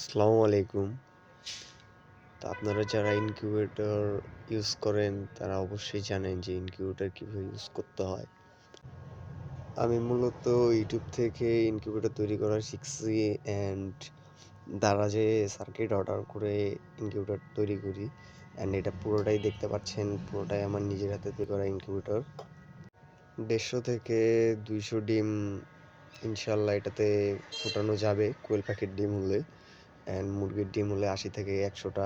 আসসালামু আলাইকুম। তো আপনারা যারা ইনকিউবেটর ইউজ করেন তারা অবশ্যই জানেন যে ইনকিউবেটর কীভাবে ইউজ করতে হয়। আমি মূলত ইউটিউব থেকে ইনকিউবেটর তৈরি করা শিখছি অ্যান্ড দারাজে সার্কিট অর্ডার করে ইনকিউবেটর তৈরি করি। অ্যান্ড এটা পুরোটাই দেখতে পাচ্ছেন, পুরোটাই আমার নিজের হাতে তৈরি করা ইনকিউবেটর। 150 থেকে 200 ডিম ইনশাল্লাহ এটাতে ফোটানো যাবে কোয়েল পাখির ডিম হলে, অ্যান্ড মুরগির ডিম হলে 80 থেকে 100টা।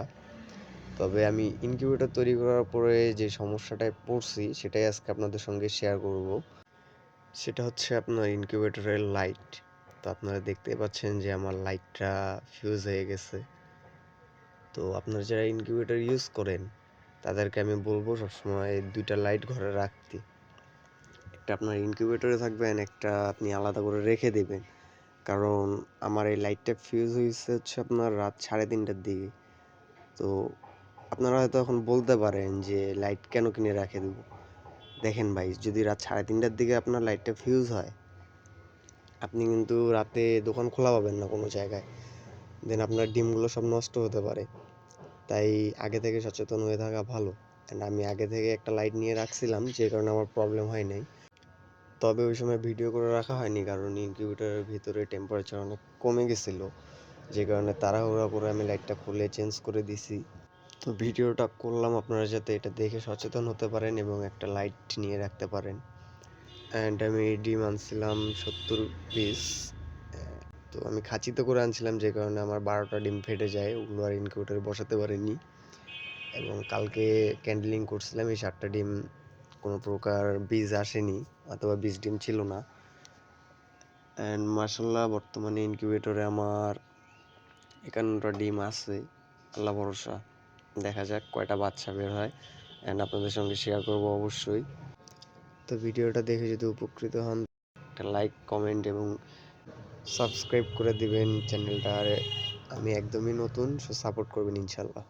তবে আমি ইনকিউবেটর তৈরি করার পরে যে সমস্যাটায় পড়ছি সেটাই আজকে আপনাদের সঙ্গে শেয়ার করব। সেটা হচ্ছে আপনার ইনকিউবেটরের লাইট। তো আপনারা দেখতেই পাচ্ছেন যে আমার লাইটটা ফিউজ হয়ে গেছে। তো আপনারা যারা ইনকিউবেটর ইউজ করেন তাদেরকে আমি বলবো সবসময় 2টা লাইট ঘরে রাখতে। একটা আপনার ইনকিউবেটরে থাকবে and একটা আপনি আলাদা করে রেখে দেবেন। কারণ আমার এই লাইটটা ফিউজ হয়েছে হচ্ছে আপনার রাত 3:30টার দিকে। তো আপনারা হয়তো এখন বলতে পারেন যে লাইট কেন কিনে রেখে দেব। দেখেন ভাই, যদি রাত 3:30টার দিকে আপনার লাইটটা ফিউজ হয়, আপনি কিন্তু রাতে দোকান খোলা পাবেন না কোনো জায়গায়। দেন আপনার ডিমগুলো সব নষ্ট হতে পারে। তাই আগে থেকে সচেতন হয়ে থাকা ভালো। অ্যান্ড আমি আগে থেকে একটা লাইট নিয়ে রাখছিলাম, যে কারণে আমার প্রবলেম হয় নাই। তবে ওই সময় ভিডিও করে রাখা হয়নি কারণ ইনকিউবেটরের ভিতরে টেম্পারেচার অনেক কমে গেছিলো, যে কারণে তাড়াহুড়া করে আমি লাইটটা খুলে চেঞ্জ করে দিছি। তো ভিডিওটা করলাম আপনারা যাতে এটা দেখে সচেতন হতে পারেন এবং একটা লাইট নিয়ে রাখতে পারেন। অ্যান্ড আমি ডিম আনছিলাম 70 পিস। তো আমি খাঁচিতে করে আনছিলাম, যে কারণে আমার 12টা ডিম ফেটে যায়, ওগুলো আর ইনকিউবেটরে বসাতে পারিনি। এবং কালকে ক্যান্ডেলিং করছিলাম, এই 7টা ডিম কোনো প্রকার বীজ আসেনি অথবা বীজ ডিম ছিল না। অ্যান্ড মার্শাল্লাহ বর্তমানে ইনকিউবেটরে আমার 51টা ডিম আছে, আল্লাহ ভরসা। দেখা যাক কয়টা বাচ্চা বের হয়, অ্যান্ড আপনাদের সঙ্গে শেয়ার করব অবশ্যই। তো ভিডিওটা দেখে যদি উপকৃত হন, একটা লাইক, কমেন্ট এবং সাবস্ক্রাইব করে দিবেন চ্যানেলটা। আমি একদমই নতুন, সো সাপোর্ট করবেন ইনশাল্লাহ।